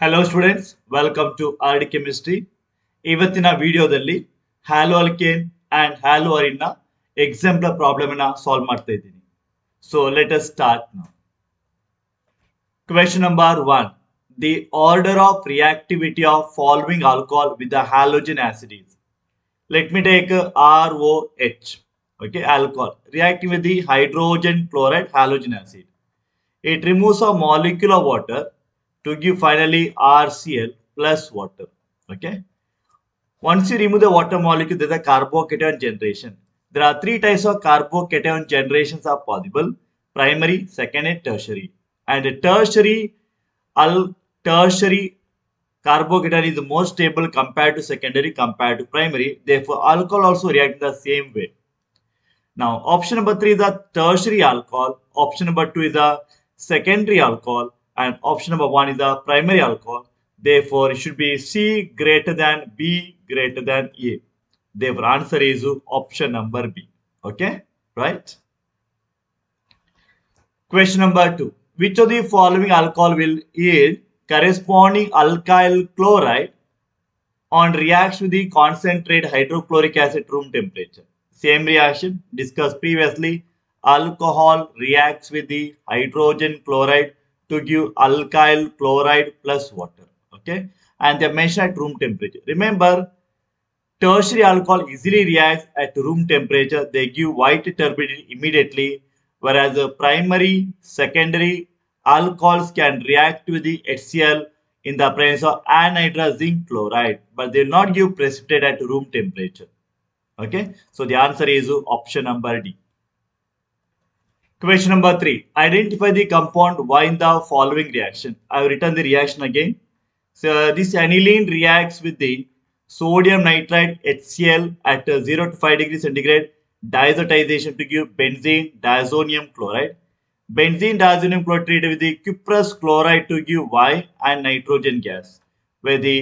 Hello students, welcome to RD Chemistry. ಇವತ್ತಿನ ವಿಡಿಯೋದಲ್ಲಿ hello alkane and hello ಅರಿನ್ ನ example problem ಅನ್ನ ಸಾಲ್ವ್ ಮಾಡ್ತಾ ಇದ್ದೀನಿ. So let us start now. Question number 1. The order of reactivity of following alcohol with the halogen acid is. Let me take ROH. Okay, alcohol reacting with the hydrogen chloride halogen acid. It removes a molecule of water to give finally RCl plus water. Okay. Once you remove the water molecule, there is a carbocation generation. There are three types of carbocation generations are possible: primary, secondary, tertiary. And the tertiary carbocation is the most stable compared to secondary compared to primary. Therefore, alcohol also reacts the same way. Now, option number 3 is the tertiary alcohol. Option number 2 is the secondary alcohol. And option number 1 is the primary alcohol. Therefore, it should be C greater than B greater than A. Therefore, answer is option number B. Okay, right? Question number 2. Which of the following alcohol will yield corresponding alkyl chloride on reaction with the concentrate hydrochloric acid room temperature? Same reaction discussed previously. Alcohol reacts with the hydrogen chloride to give alkyl chloride plus water. Okay, and they measure at room temperature. Remember, tertiary alcohol easily reacts at room temperature. They give white turbidity immediately, whereas the primary, secondary alcohols can react with the HCl in the presence of anhydrous zinc chloride, but they will not give precipitate at room temperature. Okay, so the answer is option number D. Question number 3. Identify the compound Y in the following reaction. I have written the reaction again. So this aniline reacts with the sodium nitrite HCl at 0 to 5 degrees centigrade diazotization to give benzene diazonium chloride. Benzene diazonium chloride treated with the cuprous chloride to give Y and nitrogen gas, where the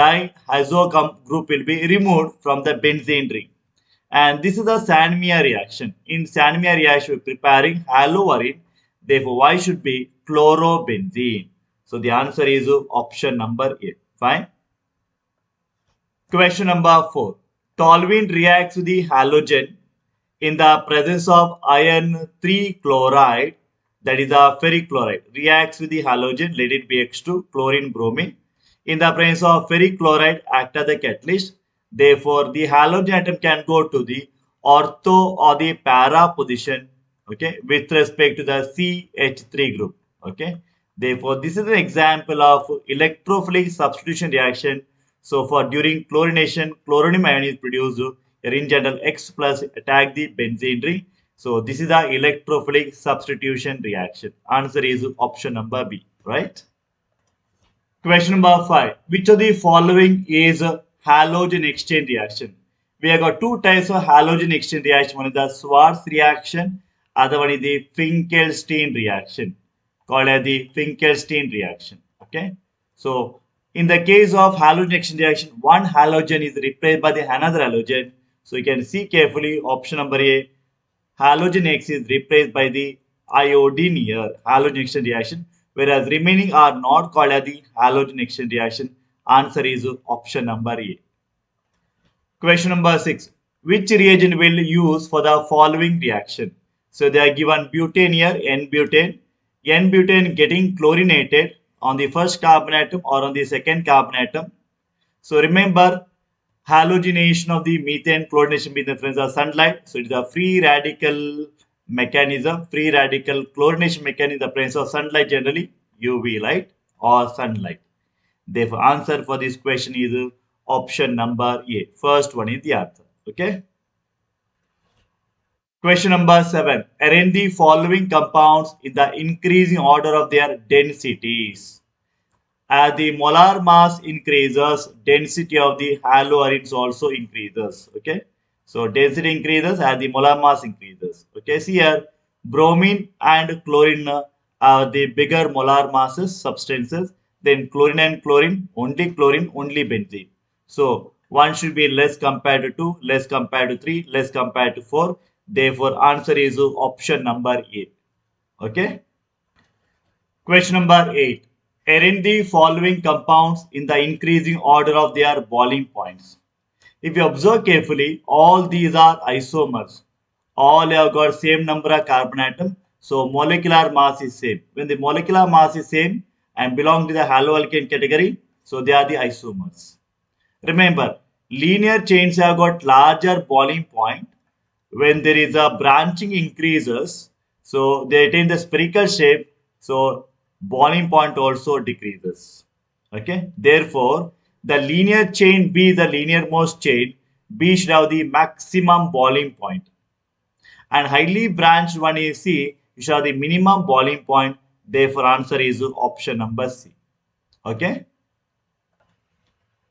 diazo group will be removed from the benzene ring. And this is a Sandmeyer reaction. In Sandmeyer reaction, we're preparing haloarine. Therefore, Y should be chlorobenzene. So the answer is option number A. Fine. Question number 4. Toluene reacts with the halogen in the presence of iron 3 chloride, that is a ferric chloride, reacts with the halogen, let it be X2, chlorine bromine. In the presence of ferric chloride, act as the catalyst. Therefore, the halogen atom can go to the ortho or the para position, okay, with respect to the CH3 group. Okay. Therefore, this is an example of electrophilic substitution reaction. So, for during chlorination, chloronium ion is produced. In general, X plus attack the benzene ring. So, this is the electrophilic substitution reaction. Answer is option number B. Right? Question number 5. Which of the following is a halogen exchange reaction? We have got two types of halogen exchange reaction. One is the Schwarz reaction, other one is the Finkelstein reaction, called as the Finkelstein reaction. Okay. So, in the case of halogen exchange reaction, one halogen is replaced by the another halogen. So, you can see carefully option number A, halogen X is replaced by the iodine here, halogen exchange reaction, whereas remaining are not called as the halogen exchange reaction. Answer is option number A. Question number 6. Which reagent will use for the following reaction? So they are given butane here, N-butane. N-butane getting chlorinated on the first carbon atom or on the second carbon atom. So remember, halogenation of the methane chlorination in the presence of sunlight. So it is a free radical mechanism, free radical chlorination mechanism in the presence of sunlight, generally UV light or sunlight. Therefore, answer for this question is option number A. First one is the answer. Okay. Question number 7. Arrange the following compounds in the increasing order of their densities. As the molar mass increases, density of the haloarines also increases. Okay. So density increases as the molar mass increases. Okay. See here, bromine and chlorine are the bigger molar masses substances. Then chlorine and chlorine, only benzene. So 1 should be less compared to 2, less compared to 3, less compared to 4. Therefore, answer is option number A. Okay. Question number 8. Arrange the following compounds in the increasing order of their boiling points. If you observe carefully, all these are isomers. All have got same number of carbon atom. So molecular mass is same. When the molecular mass is same and belong to the haloalkane category, so they are the isomers. Remember, linear chains have got larger boiling point. When there is a branching increases, so they attain the spherical shape, so boiling point also decreases. Okay, therefore the linear chain B, the linearmost chain B, should have the maximum boiling point, and highly branched one is C, you should have the minimum boiling point. Therefore answer is option number C. Okay.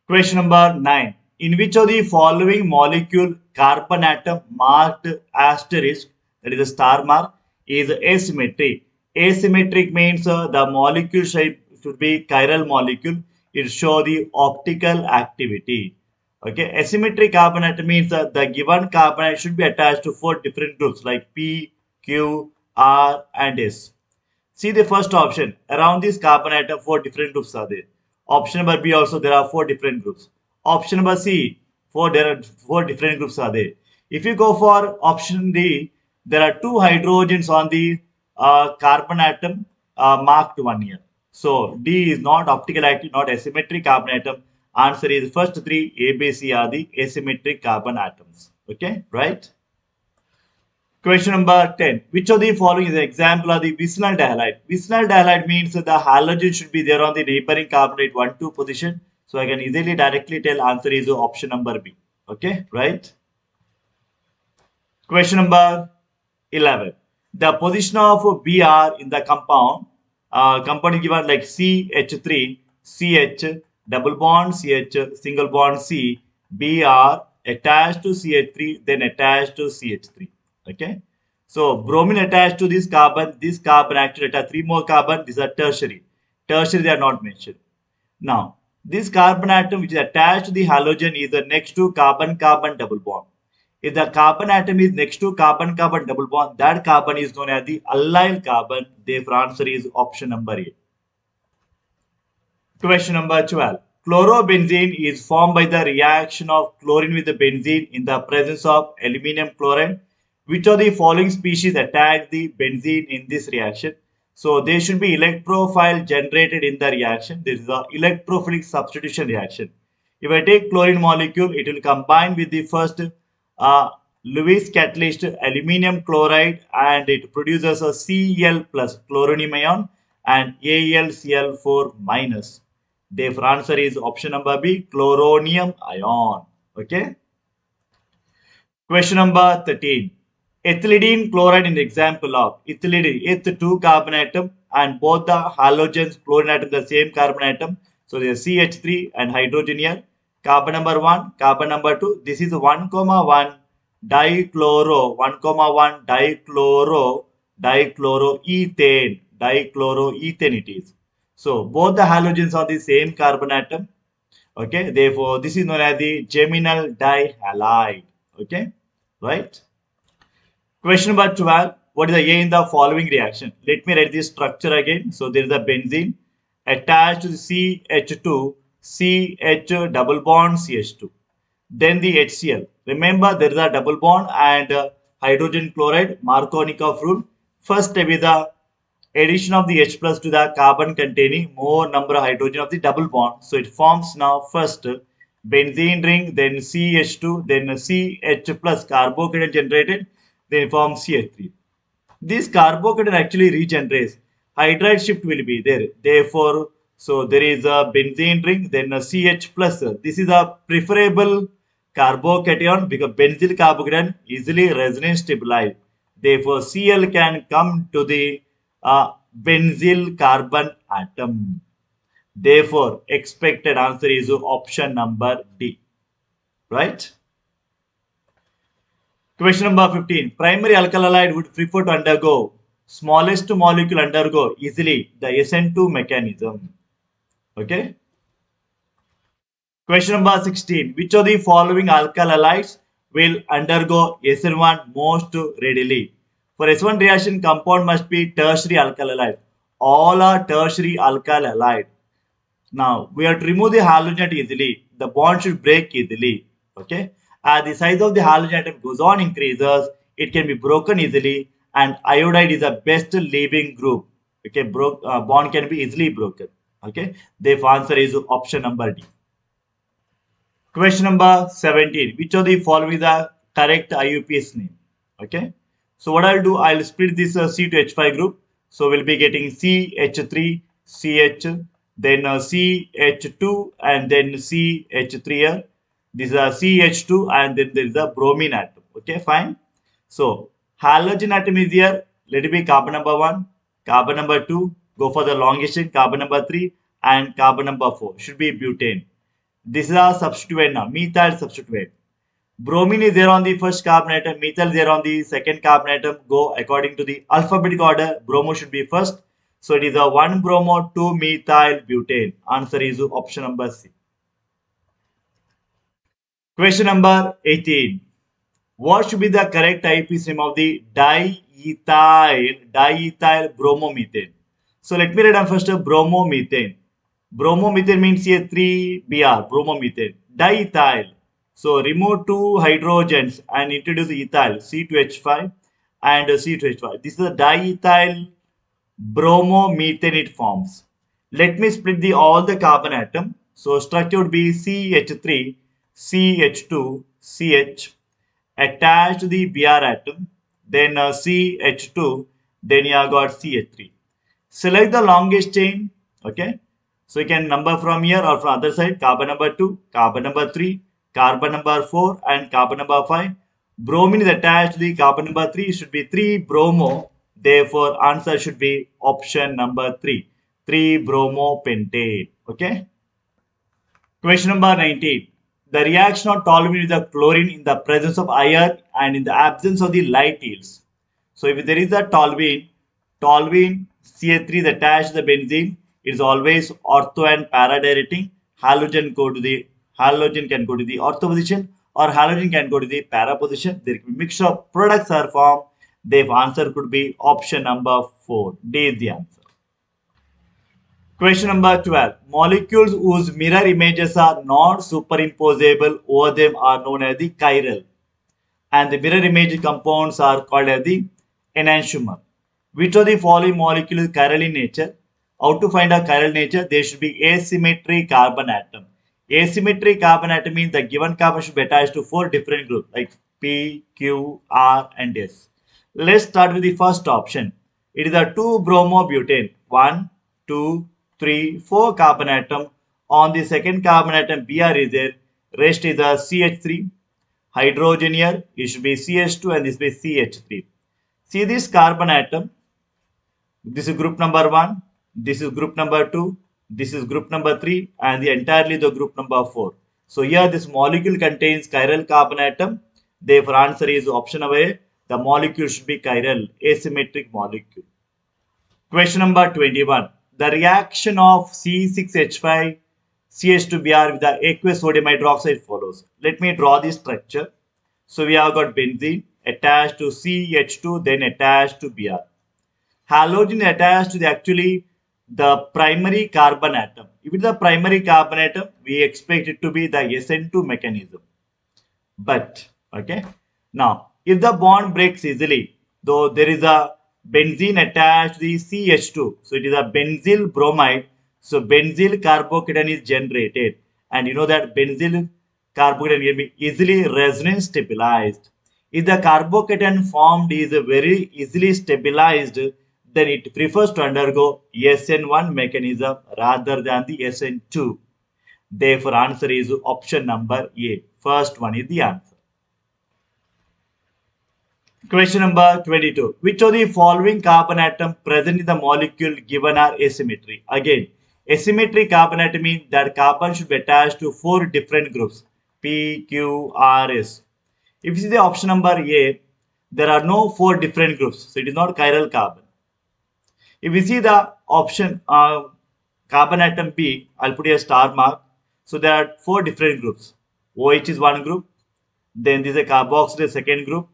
Question number 9. In which of the following molecule carbon atom marked asterisk, that is a star mark, is asymmetric? Asymmetric means the molecule shape should be chiral molecule. It show the optical activity. Okay, asymmetric carbon atom means the given carbon atom should be attached to 4 different groups like P, Q, R, and S. See the first option. Around this carbon atom, 4 different groups are there. Option number B also there are 4 different groups. Option number C, there are 4 different groups are there. If you go for option D, there are 2 hydrogens on the carbon atom marked 1 here. So D is not optical active, not asymmetric carbon atom. Answer is first 3 A, B, C are the asymmetric carbon atoms. Okay, right? Question number 10. Which of the following is an example of the vicinal dihalide? Vicinal dihalide means that the halogen should be there on the neighboring carbonate 1, 2 position. So I can easily directly tell answer is option number B. Okay, right? Question number 11. The position of Br in the compound is given like CH3, CH, double bond CH, single bond C, Br attached to CH3, then attached to CH3. Okay. So bromine attached to this carbon actually attached 3 more carbon, these are tertiary. Tertiary they are not mentioned. Now, this carbon atom which is attached to the halogen is the next to carbon-carbon double bond. If the carbon atom is next to carbon-carbon double bond, that carbon is known as the allyl carbon. Therefore, answer is option number A. Question number 12. Chlorobenzene is formed by the reaction of chlorine with the benzene in the presence of aluminum chloride. Which of the following species attack the benzene in this reaction? So there should be electrophile generated in the reaction. This is the electrophilic substitution reaction. If I take chlorine molecule, it will combine with the first Lewis catalyst aluminum chloride and it produces a Cl plus chloronium ion and AlCl4 minus. Therefore, answer is option number B, chloronium ion. Okay. Question number 13. Ethylidene chloride is an example of ethylidene, eth2 carbon atom and both the halogens chlorine atom the same carbon atom. So there is CH3 and hydrogen here. Carbon number 1, carbon number 2. This is 1, 1 dichloro, 1, 1 dichloroethane, dichloroethane it is. So both the halogens are the same carbon atom. Okay, therefore this is known as the geminal dihalide. Okay, right? Question number 12. What is the A in the following reaction? Let me write this structure again. So there is a benzene attached to the CH2, CH double bond CH2. Then the HCl. Remember there is a double bond and hydrogen chloride, Markovnikov rule. First step is the addition of the H plus to the carbon containing more number of hydrogen of the double bond. So it forms now first benzene ring, then CH2, then CH plus carbocation generated, then it forms CH3. This carbocation actually regenerates. Hydride shift will be there. Therefore, so there is a benzene ring, then a CH plus. This is a preferable carbocation because benzyl carbocation easily resonance stabilized. Therefore, Cl can come to the benzyl carbon atom. Therefore, expected answer is option number D. Right? Question number 15. Primary alkyl halide would prefer to undergo smallest molecule undergo easily the SN2 mechanism. Okay. Question number 16. Which of the following alkyl halides will undergo SN1 most readily? For S1 reaction, compound must be tertiary alkyl halide. all are tertiary alkyl halide. Now we have to remove the halogen easily. The bond should break easily. Okay. As the size of the halogen atom goes on increases, it can be broken easily, and iodide is the best leaving group. Okay, bond can be easily broken. Okay. The answer is option number D. Question number 17. Which of the following is the correct IUPAC name? Okay. So what I'll do, I'll split this C2H5 group. So we'll be getting CH3, CH, then CH2, and then CH3 here. This is a CH2, and then there is a bromine atom. Okay, fine. So halogen atom is here. Let it be carbon number 1, carbon number 2. Go for the longest chain, carbon number 3, and carbon number 4. Should be butane. This is a substituent now, methyl substituent. Bromine is there on the first carbon atom, methyl is there on the second carbon atom. Go according to the alphabetic order, bromo should be first. So it is a 1 bromo 2 methyl butane. Answer is option number C. Question number 18. What should be the correct IUPAC name of the diethyl bromomethane? So let me write down first bromomethane. Bromomethane means here 3Br, bromomethane. Diethyl. So remove two hydrogens and introduce ethyl, C2H5 and C2H5. This is a diethyl bromomethane it forms. Let me split all the carbon atom. So structure would be CH3, CH2, CH attached to the Br atom, then CH2, then you have got CH3. Select the longest chain, okay. So you can number from here or from other side, carbon number 2, carbon number 3, carbon number 4 and carbon number 5. Bromine is attached to the carbon number 3, should be 3 bromo. Therefore, answer should be option number 3, 3 bromopentane. Okay. Question number 19. The reaction of toluene with the chlorine in the presence of iron and in the absence of the light yields. So if there is a toluene CH3 is attached to the benzene, it is always ortho and para directing. Halogen can go to the ortho position or halogen can go to the para position. There can be mixture of products are formed. The answer could be option number 4. D is the answer. Question number 12. Molecules whose mirror images are not superimposable over them are known as the chiral. And the mirror image compounds are called as the enantiomer. Which of the following molecule is chiral in nature? How to find a chiral nature? There should be asymmetry carbon atom. Asymmetry carbon atom means the given carbon should be attached to 4 different groups like P, Q, R and S. Let's start with the first option. It is a 2-bromobutane. 1, 2, 3, 4 carbon atom. On the second carbon atom Br is there. Rest is a CH3. Hydrogen here, it should be CH2 and this will be CH3. See this carbon atom. This is group number 1. This is group number 2. This is group number 3 and the entirely the group number 4. So here this molecule contains chiral carbon atom. Therefore answer is option number A. The molecule should be chiral, asymmetric molecule. Question number 21. The reaction of C6H5 CH2Br with the aqueous sodium hydroxide follows. Let me draw this structure. So we have got benzene attached to CH2 then attached to Br. Halogen attached to the primary carbon atom. If it is the primary carbon atom, we expect it to be the SN2 mechanism. But, okay. Now, if the bond breaks easily, though there is a benzene attached to the CH2, so it is a benzyl bromide. So benzyl carbocation is generated, and you know that benzyl carbocation can be easily resonance stabilized. If the carbocation formed is very easily stabilized, then it prefers to undergo SN1 mechanism rather than the SN2. Therefore, answer is option number A. First one is the answer. Question number 22. Which of the following carbon atom present in the molecule given are asymmetry? Again, asymmetry carbon atom means that carbon should be attached to 4 different groups P, Q, R, S. If you see the option number A, there are no 4 different groups, so it is not chiral carbon. If we see the option carbon atom B, I'll put a star mark. So there are 4 different groups. OH is one group, then this is a carboxyl second group,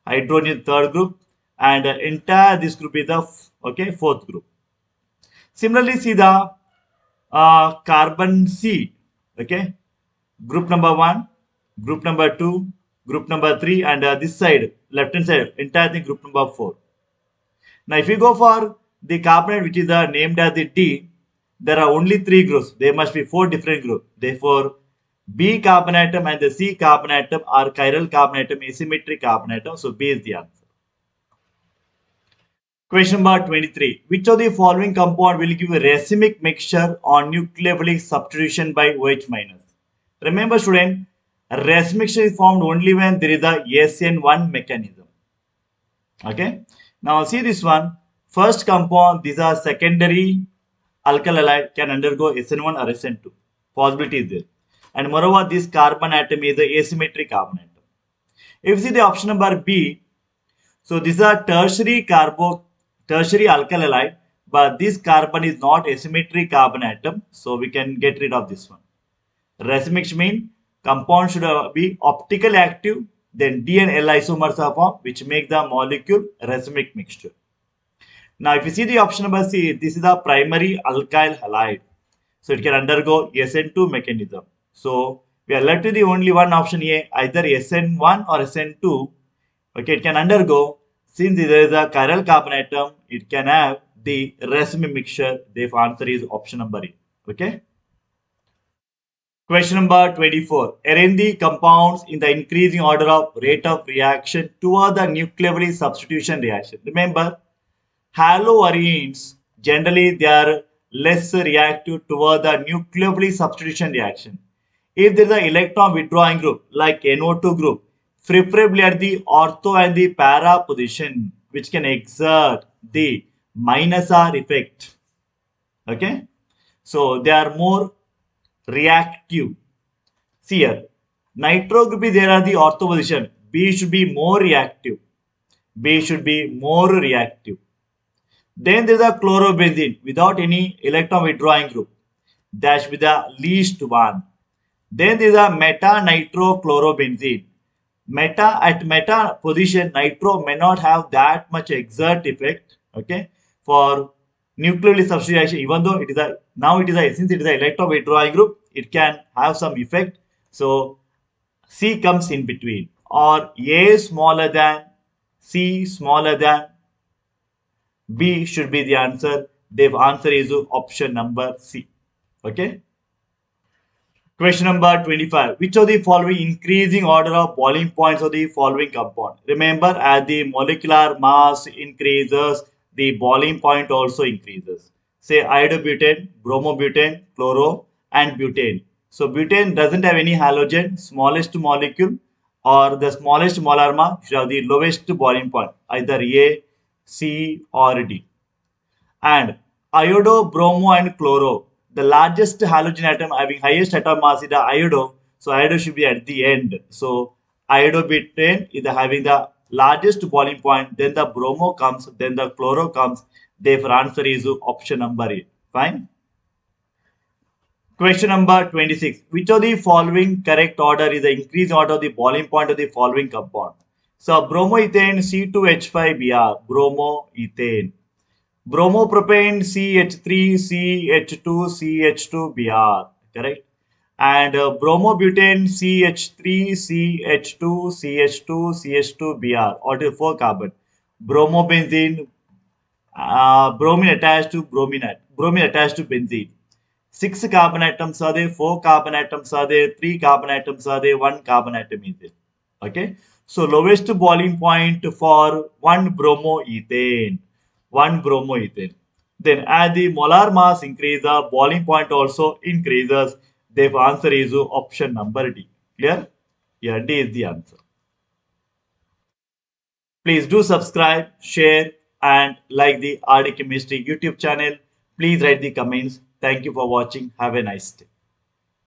hydrogen third group, and entire this group is the fourth group. Similarly, see the carbon C. Okay, group number 1, group number 2, group number 3, and this side, left hand side, entire thing group number 4. Now, if you go for the carbonate which is named as the D, there are only 3 groups. There must be 4 different groups. Therefore, B carbon atom and the C carbon atom are chiral carbon atom, asymmetric carbon atom. So, B is the answer. Question number 23. Which of the following compound will give a racemic mixture on nucleophilic substitution by OH minus? Remember, student, a racemic mixture is formed only when there is a SN1 mechanism. Okay. Now see this one. First compound, these are secondary alkyl halide can undergo SN1 or SN2. Possibility is there. And moreover, this carbon atom is the asymmetric carbon atom. If you see the option number B, so these are tertiary alkyl halide, but this carbon is not asymmetric carbon atom, so we can get rid of this one. Racemic mean compound should be optically active, then D and L isomers are formed, which make the molecule racemic mixture. Now, if you see the option number C, this is the primary alkyl halide. So it can undergo SN2 mechanism. So we are left with the only one option A, either SN1 or SN2. Okay, it can undergo, since there is a chiral carbon atom, it can have the racemic mixture. Therefore, answer is option number A. Okay. Question number 24. Arrange the compounds in the increasing order of rate of reaction toward the nucleophilic substitution reaction. Remember, haloarenes, generally they are less reactive toward the nucleophilic substitution reaction. If there is an electron withdrawing group like NO2 group, preferably at the ortho and the para position, which can exert the minus R effect. Okay, so they are more reactive. See here, nitro group is there at the ortho position. B should be more reactive. B should be more reactive. Then there is a chlorobenzene without any electron withdrawing group. That should be the least one. Then there is a meta-nitrochlorobenzene. At meta position, nitro may not have that much exert effect. Okay, for nucleophilic substitution, even though it is since it is a electron withdrawing group, it can have some effect. So C comes in between, or A smaller than, C smaller than, B should be the answer. The answer is option number C. Okay. Question number 25. Which of the following increasing order of boiling points of the following compound? Remember, as the molecular mass increases, the boiling point also increases. Say iodobutane, bromobutane, chloro, and butane. So butane doesn't have any halogen, smallest molecule, or the smallest molar mass should have the lowest boiling point, either A, C, or D. And iodo, bromo, and chloro, the largest halogen atom having highest atom mass is the iodo. So iodo should be at the end. So iodobutane is having the largest boiling point. Then the bromo comes. Then the chloro comes. Therefore, answer is option number A. Fine. Question number 26. Which of the following correct order is the increased order of the boiling point of the following compound? So bromoethane C2H5Br, bromoethane. Bromopropane CH3CH2CH2Br, correct? And bromobutane CH3CH2CH2CH2Br, or 4 carbon. Bromobenzene, bromine attached to bromine attached to benzene. 6 carbon atoms are there, 4 carbon atoms are there, 3 carbon atoms are there, 1 carbon atom is there. Okay, so lowest boiling point for one bromoethane. Then as the molar mass increases, the boiling point also increases. The answer is option number D. Clear? Yeah, D is the answer. Please do subscribe, share, and like the RD Chemistry YouTube channel. Please write the comments. Thank you for watching. Have a nice day.